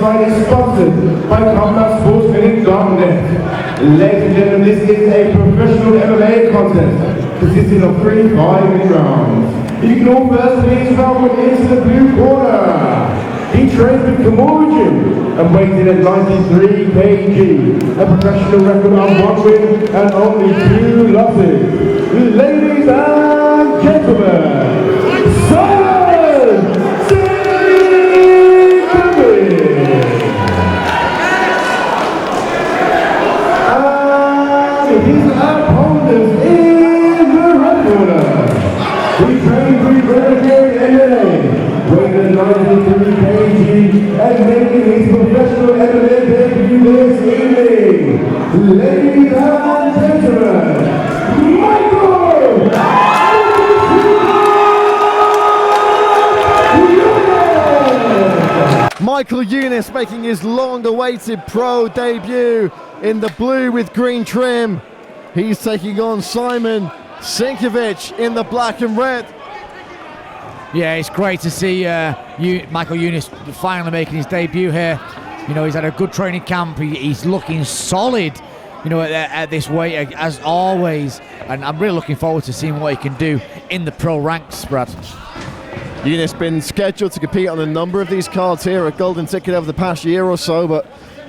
fight is sponsored by CombatSportsClinic.net. Ladies and gentlemen, this is a professional MMA contest consisting of 3 5-minute rounds. You can all first please welcome into the blue corner. He trained with Kamorjin and weighs in at 93 kg. A professional record of 1 win and only 2 losses. Ladies and gentlemen, Szynkiewicz! And his opponent in the red corner. He trained with Renegade MMA, weighing at 93 kg and making his professional MMA debut this evening. Ladies and gentlemen, Michael Younis making his long-awaited pro debut in the blue with green trim. He's taking on Szynkiewicz in the black and red. Yeah, it's great to see Michael Younis finally making his debut here. You know, he's had a good training camp. He's looking solid, you know, at this weight as always. And I'm really looking forward to seeing what he can do in the pro ranks, Brad. Younis been scheduled to compete on a number of these cards here at Golden Ticket over the past year or so, but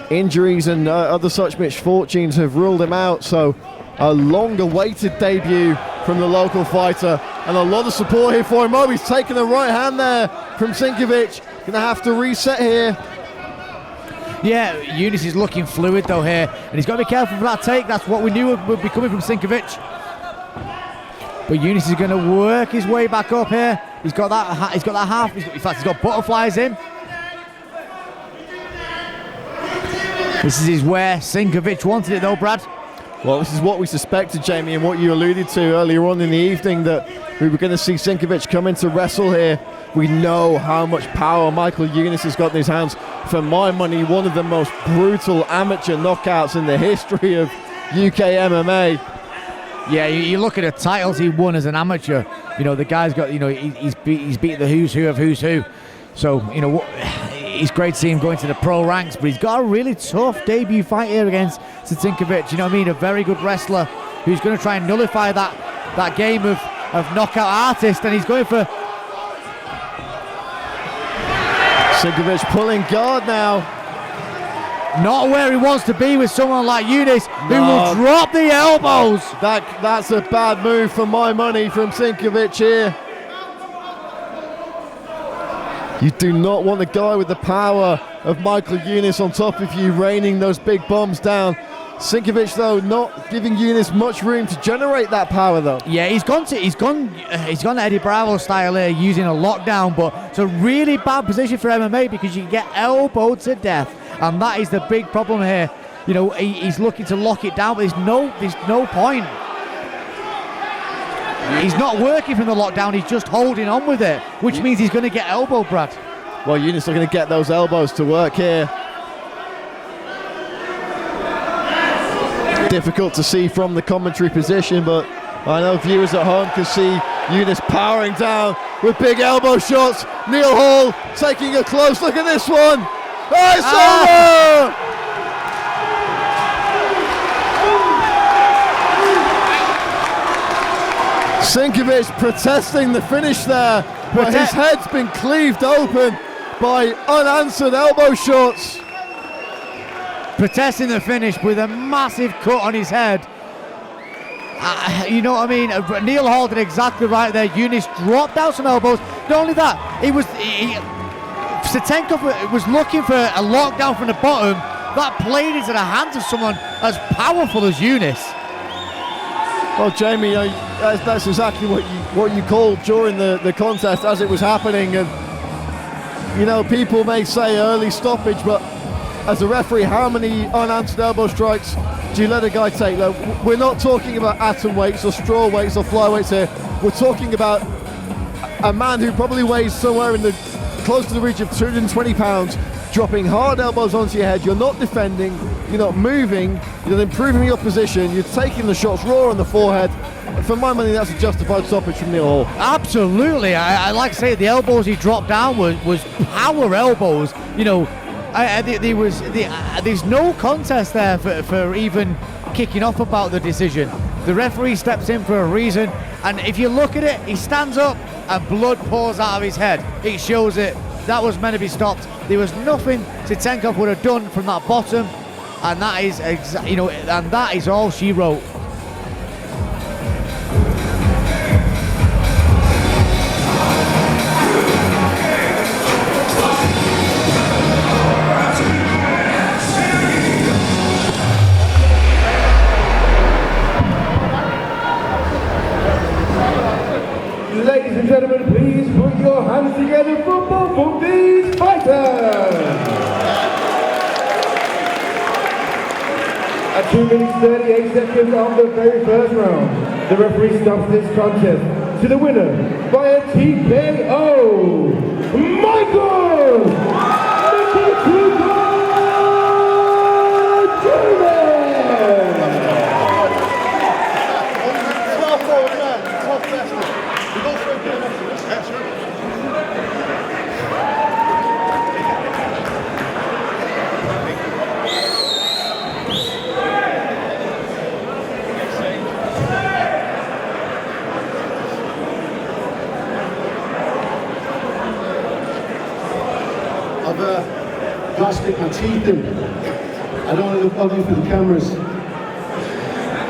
injuries and other such misfortunes have ruled him out. So a long-awaited debut from the local fighter, and a lot of support here for him. Oh, he's taking the right hand there from Szynkiewicz. Gonna have to reset here. Yeah, Younis is looking fluid though here, and he's got to be careful for that take. That's what we knew would be coming from Szynkiewicz. But Younis is going to work his way back up here. He's got that. He's got that half. In fact, he's got butterflies in. This is where Szynkiewicz wanted it though, Brad. Well, this is what we suspected, Jamie, and what you alluded to earlier on in the evening, that we were going to see Szynkiewicz come in to wrestle here. We know how much power Michael Younis has got in his hands. For my money, one of the most brutal amateur knockouts in the history of UK MMA. Yeah, you look at the titles he won as an amateur. You know, the guy's got, you know, he's beat the who's who of who's who. So, you know, it's great to see him going to the pro ranks, but he's got a really tough debut fight here against Szynkiewicz. You know what I mean? A very good wrestler who's going to try and nullify that game of knockout artist, and he's going for... Szynkiewicz pulling guard now. Not where he wants to be with someone like Younis, who will drop the elbows. That's a bad move for my money from Szynkiewicz here. You do not want a guy with the power of Michael Younis on top of you, raining those big bombs down. Szynkiewicz, though, not giving Younis much room to generate that power, though. Yeah, he's gone Eddie Bravo style here, using a lockdown, but it's a really bad position for MMA because you can get elbowed to death, and that is the big problem here. You know, he's looking to lock it down, but there's no point. He's not working from the lockdown, he's just holding on with it, which means he's going to get elbowed, Brad. Well, Younis are going to get those elbows to work here. Difficult to see from the commentary position, but I know viewers at home can see Younis powering down with big elbow shots. Neil Hall taking a close look at this one. Oh, it's over! Szynkiewicz protesting the finish there, but his head's been cleaved open by unanswered elbow shots. Protesting the finish with a massive cut on his head. You know what I mean? Neil Hall did exactly right there. Younis dropped out some elbows. Not only that, Szynkiewicz was looking for a lockdown from the bottom. That played into the hands of someone as powerful as Younis. Well, Jamie, that's exactly what you called during the contest as it was happening. And you know, people may say early stoppage, but as a referee, how many unanswered elbow strikes do you let a guy take? Look, we're not talking about atom weights or straw weights or flyweights here. We're talking about a man who probably weighs somewhere in the close to the region of 220 pounds, dropping hard elbows onto your head. You're not defending, you're not moving, you're not improving your position, you're taking the shots raw on the forehead. For my money, that's a justified stoppage from Neil Hall. Absolutely. I like to say the elbows he dropped down was power elbows. You know, There's no contest there for even kicking off about the decision. The referee steps in for a reason, and if you look at it, he stands up and blood pours out of his head. It shows it. That was meant to be stopped. There was nothing Szynkiewicz would have done from that bottom, and that is and that is all she wrote. Ladies and gentlemen, please put your hands together for these fighters! At 2 minutes 38 seconds on the very first round, the referee stops this contest to the winner by a TKO, Michael I've got to stick my teeth in. I don't want to look ugly for the cameras.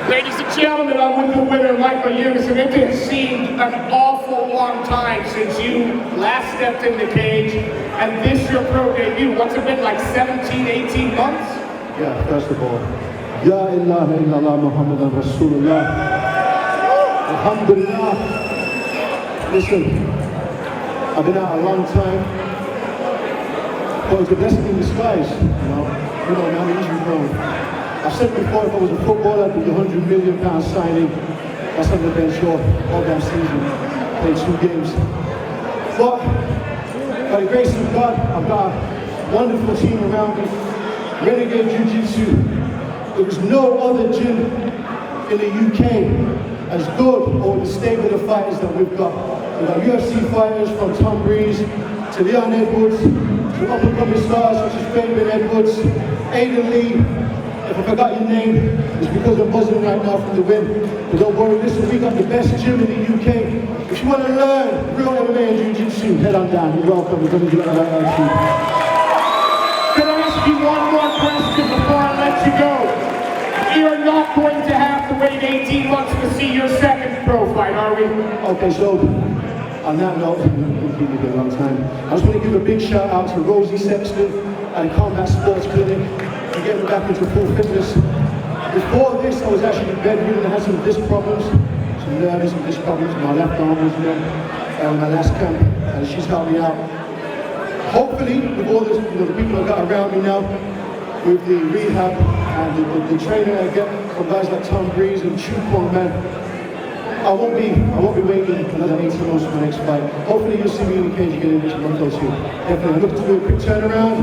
Ladies and gentlemen, I'm with the winner, Michael Younis, and it has seemed an awful long time since you last stepped in the cage, and this your pro debut. What's it been, like 17, 18 months? Yeah, first of all, Ya ilaha illallah Muhammadan Rasulullah. Alhamdulillah. Listen, I've been out a long time. But it's a blessing in disguise, you know, I'm injury prone. I've said before, if I was a footballer, I'd be a £100 million signing. That's on the bench short, all damn season, played 2 games. But, by the grace of God, I've got a wonderful team around me. Renegade Jiu-Jitsu. There is no other gym in the UK as good or the stable of fighters that we've got. We've got UFC fighters from Tom Breeze to Leon Edwards, to up-and-coming stars such as Fabian Edwards, Aiden Lee. If I forgot your name, it's because I'm buzzing right now from the win. But don't worry, listen, we got the best gym in the UK. If you want to learn real MMA and Jiu-Jitsu, head on down. You're welcome. We're going to do it right now. Can I ask you one more question before I let you go? You're not going to have to wait 18 months to see your second pro fight, are we? Okay, so on that note, I've been here a long time. I just want to give a big shout out to Rosie Sexton and Combat Sports Clinic for getting me back into full fitness. Before this, I was actually bedridden and had some disc problems, some nervous and disc problems. My left arm was my last camp, and she's helped me out. Hopefully, with all this, the people I've got around me now, with the rehab and the training I get from guys like Tom Breeze and Chu Kwong Man, I won't be waiting another 18 months for my next fight. Hopefully you'll see me in the cage again in the next month or 2. Definitely, I'm looking to do a quick turnaround,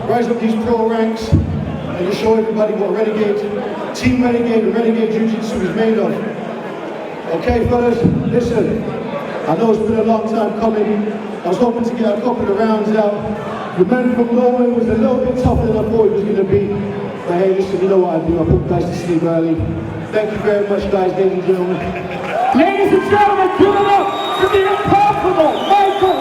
rise up these pro ranks, and just show everybody what Team Renegade and Renegade Jiu-Jitsu is made of. Okay, fellas, listen. I know it's been a long time coming. I was hoping to get a couple of rounds out. The man from Norway was a little bit tougher than I thought he was going to be. But hey, listen, you know what I do. I put guys to sleep early. Thank you very much, guys, ladies and gentlemen. Ladies and gentlemen, give it up for the impossible Michael